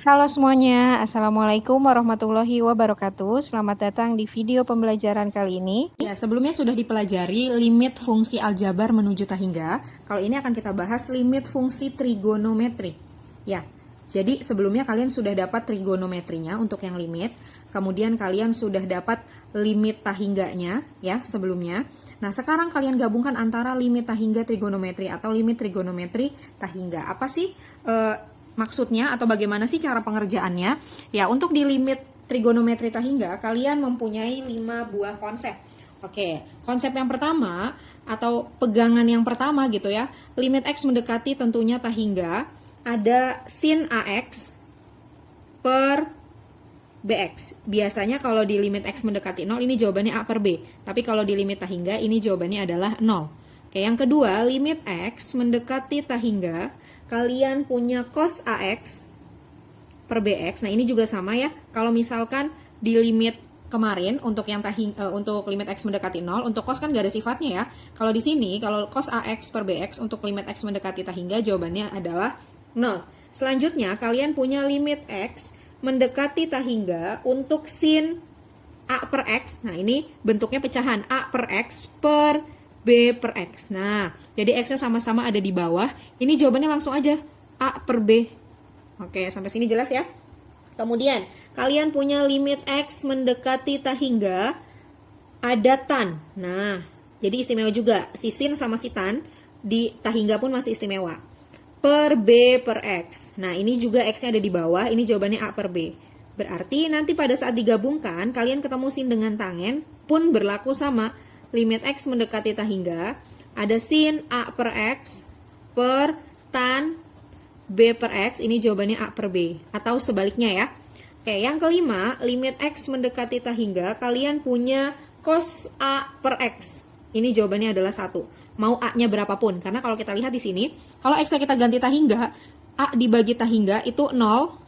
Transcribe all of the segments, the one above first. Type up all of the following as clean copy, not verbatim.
Halo semuanya, Assalamualaikum warahmatullahi wabarakatuh. Selamat datang di video pembelajaran kali ini. Ya, sebelumnya sudah dipelajari limit fungsi aljabar menuju tahingga. Kalau ini akan kita bahas limit fungsi trigonometri. Ya, jadi sebelumnya kalian sudah dapat trigonometrinya untuk yang limit. Kemudian kalian sudah dapat limit tahingganya ya sebelumnya. Nah, sekarang kalian gabungkan antara limit tahingga trigonometri atau limit trigonometri tahingga. Apa sih maksudnya atau bagaimana sih cara pengerjaannya? Ya, untuk di limit trigonometri tahingga kalian mempunyai 5 buah konsep. Oke, konsep yang pertama atau pegangan yang pertama gitu ya. Limit X mendekati tentunya tahingga ada sin AX per BX. Biasanya kalau di limit X mendekati 0 ini jawabannya A per B. Tapi kalau di limit tahingga ini jawabannya adalah 0. Oke, yang kedua, limit X mendekati tahingga kalian punya cos AX per BX. Nah, ini juga sama ya. Kalau misalkan di limit kemarin untuk yang untuk limit X mendekati 0, untuk cos kan gak ada sifatnya ya. Kalau di sini, kalau cos AX per BX untuk limit X mendekati tahingga jawabannya adalah 0. Selanjutnya, kalian punya limit X mendekati tahingga untuk sin A per X. Nah, ini bentuknya pecahan A per X per B per X. Nah, jadi X-nya sama-sama ada di bawah. Ini jawabannya langsung aja, A per B. Oke, sampai sini jelas ya? Kemudian, kalian punya limit X mendekati tahingga, ada tan. Nah, jadi istimewa juga. Si sin sama si tan, di tahingga pun masih istimewa. Per B per X. Nah, ini juga X-nya ada di bawah. Ini jawabannya A per B. Berarti nanti pada saat digabungkan, kalian ketemu sin dengan tangen pun berlaku sama. Limit X mendekati tahingga, ada sin A per X per tan B per X, ini jawabannya A per B. Atau sebaliknya ya. Oke, yang kelima, limit X mendekati tahingga, kalian punya cos A per X. Ini jawabannya adalah 1. Mau A-nya berapapun. Karena kalau kita lihat di sini, kalau X-nya kita ganti tahingga, A dibagi tahingga itu 0,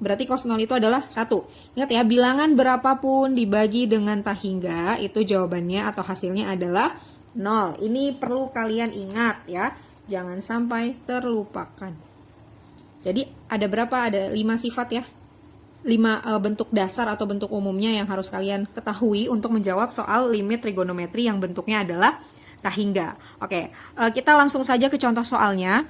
berarti cos 0 itu adalah 1. Ingat ya, bilangan berapapun dibagi dengan tahingga, itu jawabannya atau hasilnya adalah 0. Ini perlu kalian ingat ya, jangan sampai terlupakan. Jadi ada berapa? Ada 5 sifat ya, 5 bentuk dasar atau bentuk umumnya yang harus kalian ketahui untuk menjawab soal limit trigonometri yang bentuknya adalah tahingga. Oke, kita langsung saja ke contoh soalnya.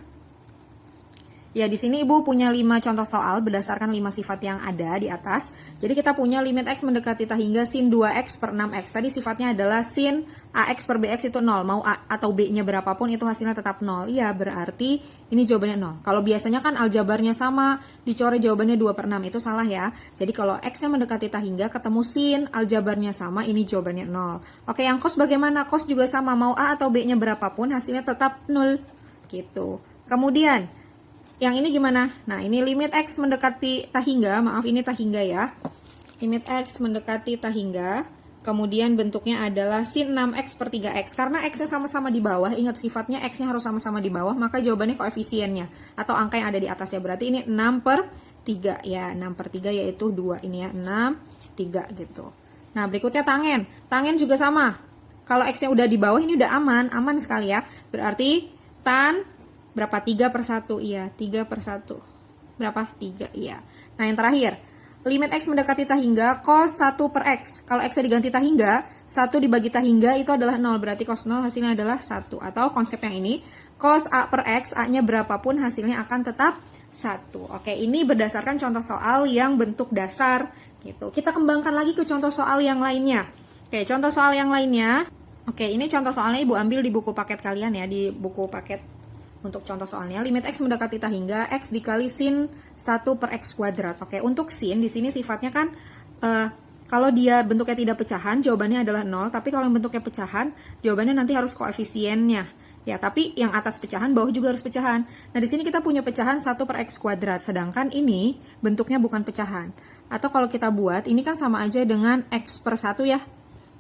Ya, di sini Ibu punya 5 contoh soal berdasarkan 5 sifat yang ada di atas. Jadi kita punya limit X mendekati tahingga sin 2X per 6X. Tadi sifatnya adalah sin AX per BX itu 0. Mau A atau B-nya berapapun itu hasilnya tetap 0. Iya, berarti ini jawabannya 0. Kalau biasanya kan aljabarnya sama, dicoret jawabannya 2 per 6. Itu salah ya. Jadi kalau X-nya mendekati tahingga ketemu sin, aljabarnya sama, ini jawabannya 0. Oke, yang cos bagaimana? Cos juga sama. Mau A atau B-nya berapapun hasilnya tetap 0. Gitu. Kemudian yang ini gimana? Nah, ini limit X mendekati tahingga, maaf ini tahingga ya. Limit X mendekati tahingga, kemudian bentuknya adalah sin 6X per 3X. Karena X-nya sama-sama di bawah, ingat sifatnya X-nya harus sama-sama di bawah, maka jawabannya koefisiennya, atau angka yang ada di atasnya. Berarti ini 6 per 3, ya 6 per 3 yaitu 2, ini ya 6, 3 gitu. Nah, berikutnya tangen. Tangen juga sama. Kalau X-nya udah di bawah, ini udah aman sekali ya. Berarti tan berapa? 3 per 1, iya 3 per 1 berapa? 3, iya. Nah, yang terakhir, limit X mendekati tahingga cos 1 per X. Kalau X-nya diganti tahingga, 1 dibagi tahingga itu adalah 0, berarti cos 0 hasilnya adalah 1. Atau konsep yang ini, cos A per X, A-nya berapapun hasilnya akan tetap 1. Oke, ini berdasarkan contoh soal yang bentuk dasar gitu. Kita kembangkan lagi ke contoh soal yang lainnya. Oke, contoh soal yang lainnya. Oke, ini contoh soalnya Ibu ambil di buku paket kalian ya, di buku paket. Untuk contoh soalnya, limit X mendekati tahingga, X dikali sin 1 per X kuadrat. Oke, untuk sin, di sini sifatnya kan, kalau dia bentuknya tidak pecahan, jawabannya adalah 0. Tapi kalau yang bentuknya pecahan, jawabannya nanti harus koefisiennya. Ya, tapi yang atas pecahan, bawah juga harus pecahan. Nah, di sini kita punya pecahan 1 per X kuadrat. Sedangkan ini bentuknya bukan pecahan. Atau kalau kita buat, ini kan sama aja dengan X per 1 ya.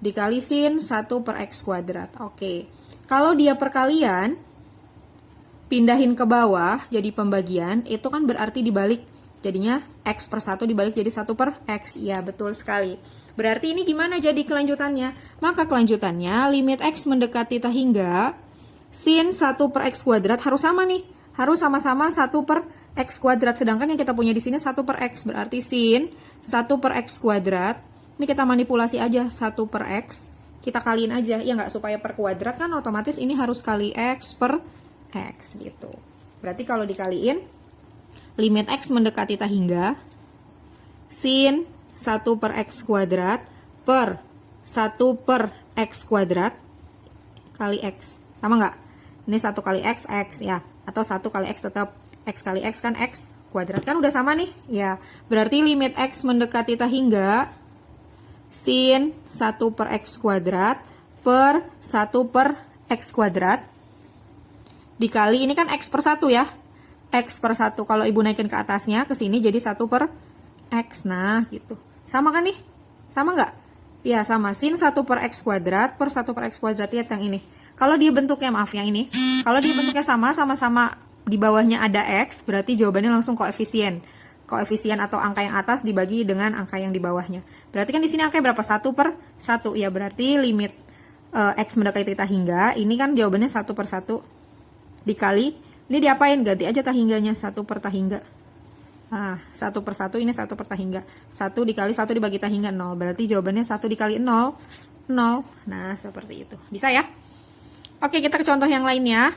Dikali sin 1 per X kuadrat. Oke, kalau dia perkalian, pindahin ke bawah jadi pembagian, itu kan berarti dibalik, jadinya X per 1 dibalik jadi 1 per X. Ya, betul sekali. Berarti ini gimana jadi kelanjutannya? Maka kelanjutannya limit X mendekati tahingga, sin 1 per X kuadrat harus sama nih, harus sama-sama 1 per X kuadrat. Sedangkan yang kita punya di sini 1 per X. Berarti sin 1 per X kuadrat. Ini kita manipulasi aja 1 per X. Kita kaliin aja. Ya nggak, supaya per kuadrat kan otomatis ini harus kali X per X gitu. Berarti kalau dikaliin, limit X mendekati tak hingga, sin 1 per X kuadrat per 1 per X kuadrat kali X. Sama nggak? Ini 1 kali X, X ya. Atau 1 kali X tetap X kali X kan X kuadrat. Kan udah sama nih. Ya, berarti limit X mendekati tak hingga sin 1 per X kuadrat per 1 per X kuadrat dikali, ini kan X per 1 ya. X per 1. Kalau ibu naikin ke atasnya, ke sini jadi 1 per X. Nah, gitu. Sama kan nih? Sama nggak? Ya, sama. Sin 1 per X kuadrat per 1 per X kuadrat. Lihat yang ini. Kalau dia bentuknya, maaf yang ini. Kalau dia bentuknya sama-sama di bawahnya ada X, berarti jawabannya langsung koefisien. Koefisien atau angka yang atas dibagi dengan angka yang di bawahnya. Berarti kan di sini angkanya berapa? 1 per 1. Ya, berarti limit X mendekati tak hingga. Ini kan jawabannya 1 per 1. Dikali, ini diapain? Ganti aja tak hingganya. 1 per tak hingga. Nah, 1 per 1, ini 1 per tak hingga. 1 dikali 1 dibagi tak hingga 0. Berarti jawabannya 1 dikali 0, 0. Nah, seperti itu. Bisa ya? Oke, kita ke contoh yang lainnya.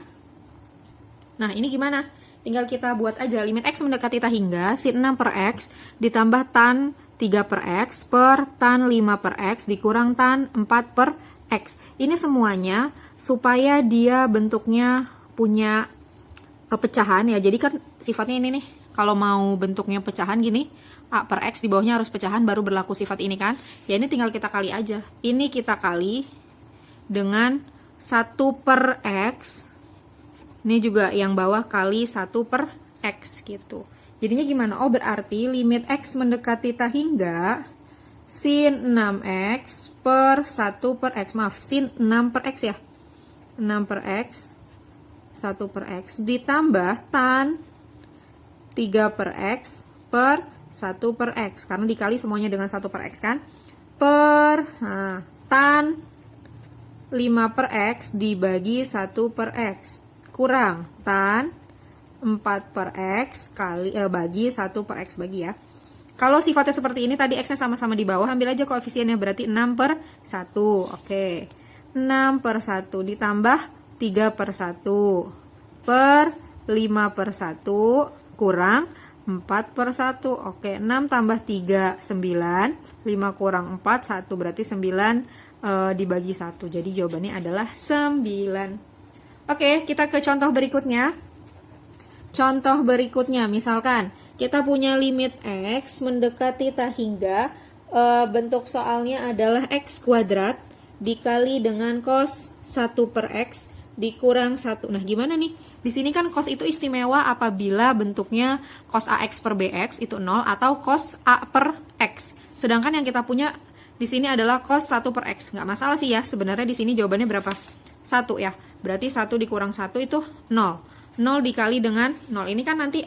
Nah, ini gimana? Tinggal kita buat aja. Limit X mendekati tak hingga, sin 6 per X ditambah tan 3 per X per tan 5 per X dikurang tan 4 per X. Ini semuanya supaya dia bentuknya punya pecahan ya. Jadi kan sifatnya ini nih. Kalau mau bentuknya pecahan gini, A per X di bawahnya harus pecahan baru berlaku sifat ini kan. Ya ini tinggal kita kali aja. Ini kita kali dengan 1 per X. Ini juga yang bawah kali 1 per X gitu. Jadinya gimana? Oh, berarti limit X mendekati tak hingga sin 6X per 1 per X. Maaf, sin 6 per X ya. 6 per X, 1 per X ditambah tan 3 per X per 1 per X. Karena dikali semuanya dengan 1 per X kan. Per tan 5 per X dibagi 1 per X. Kurang tan 4 per X kali bagi 1 per X bagi ya. Kalau sifatnya seperti ini, tadi X-nya sama-sama di bawah, ambil aja koefisiennya, berarti 6 per 1. Oke. 6 per 1 ditambah 3 per 1 per 5 per 1 kurang 4 per 1. Oke, 6 tambah 3, 9. 5 kurang 4, 1. Berarti 9 dibagi 1. Jadi jawabannya adalah 9. Oke, kita ke contoh berikutnya. Contoh berikutnya, misalkan kita punya limit X mendekati tak hingga, bentuk soalnya adalah X kuadrat dikali dengan cos 1 per X dikurang 1. Nah, gimana nih? Di sini kan cos itu istimewa apabila bentuknya cos AX per BX itu 0 atau cos A per X. Sedangkan yang kita punya di sini adalah cos 1 per X. Nggak masalah sih ya, sebenarnya di sini jawabannya berapa? 1 ya. Berarti 1 dikurang 1 itu 0. 0 dikali dengan 0. Ini kan nanti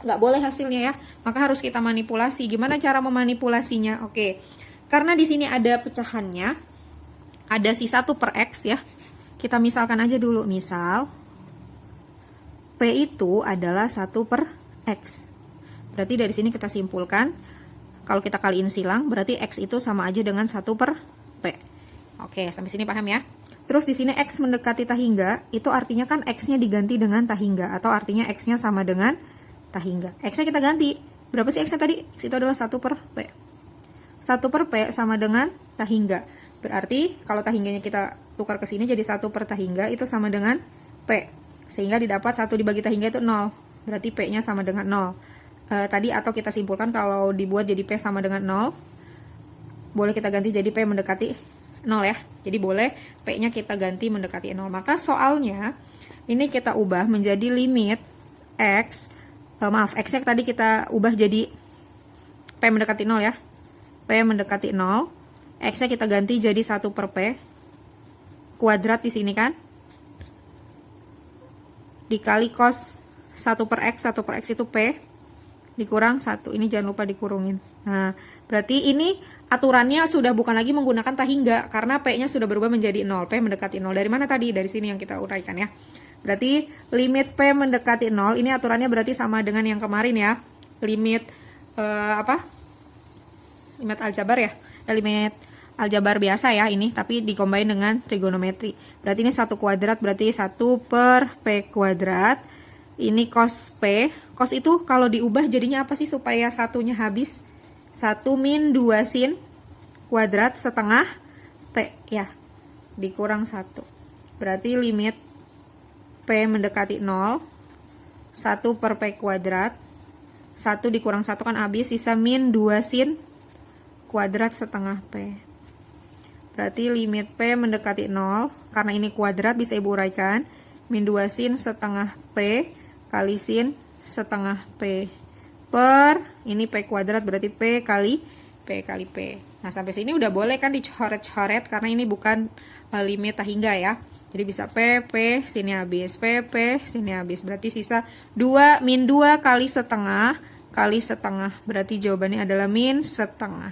nggak boleh hasilnya ya. Maka harus kita manipulasi. Gimana cara memanipulasinya? Oke. Karena di sini ada pecahannya, ada si 1 per X ya. Kita misalkan aja dulu. Misal, P itu adalah 1 per X. Berarti dari sini kita simpulkan, kalau kita kaliin silang, berarti X itu sama aja dengan 1 per P. Oke, sampai sini paham ya? Terus di sini X mendekati tak hingga, itu artinya kan X-nya diganti dengan tak hingga, atau artinya X-nya sama dengan tak hingga. X-nya kita ganti. Berapa sih X-nya tadi? X itu adalah 1 per P. 1 per P sama dengan tak hingga. Berarti kalau tak hingganya kita tukar ke sini jadi 1 per tak hingga, itu sama dengan P. Sehingga didapat 1 dibagi tak hingga itu 0. Berarti P-nya sama dengan 0. Tadi atau kita simpulkan kalau dibuat jadi P sama dengan 0, boleh kita ganti jadi P mendekati 0 ya. Jadi boleh P-nya kita ganti mendekati 0. Maka soalnya ini kita ubah menjadi limit X, X-nya tadi kita ubah jadi P mendekati 0 ya. P mendekati 0. X-nya kita ganti jadi 1 per P kuadrat di sini kan. Dikali cos 1 per X, 1 per X itu P dikurang 1. Ini jangan lupa dikurungin. Nah, berarti ini aturannya sudah bukan lagi menggunakan tak hingga karena P-nya sudah berubah menjadi 0. P mendekati 0. Dari mana tadi? Dari sini yang kita uraikan ya. Berarti limit P mendekati 0, ini aturannya berarti sama dengan yang kemarin ya. Limit limit aljabar ya. Limit aljabar biasa ya ini, tapi dicombine dengan trigonometri. Berarti ini 1 kuadrat, berarti 1 per P kuadrat. Ini cos P. Cos itu kalau diubah jadinya apa sih supaya satunya habis? 1 min 2 sin kuadrat setengah P ya. Dikurang 1. Berarti limit P mendekati 0, 1 per P kuadrat, 1 dikurang 1 kan habis, sisa min 2 sin kuadrat setengah P. Berarti limit P mendekati 0, karena ini kuadrat bisa Ibu uraikan, min 2 sin setengah P kali sin setengah P per, ini P kuadrat berarti P kali P kali P. Nah sampai sini udah boleh kan dicoret-coret, karena ini bukan limit hingga ya. Jadi bisa P, sini habis, P, sini habis. Berarti sisa 2 min 2 kali setengah. Berarti jawabannya adalah min setengah.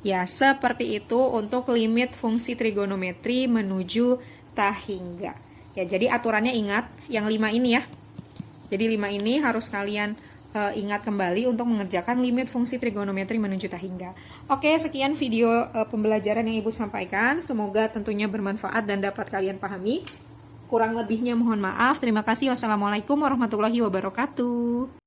Ya, seperti itu untuk limit fungsi trigonometri menuju tahingga. Ya, jadi aturannya ingat yang 5 ini ya. Jadi 5 ini harus kalian ingat kembali untuk mengerjakan limit fungsi trigonometri menuju tahingga. Oke, sekian video pembelajaran yang Ibu sampaikan. Semoga tentunya bermanfaat dan dapat kalian pahami. Kurang lebihnya mohon maaf. Terima kasih. Wassalamualaikum warahmatullahi wabarakatuh.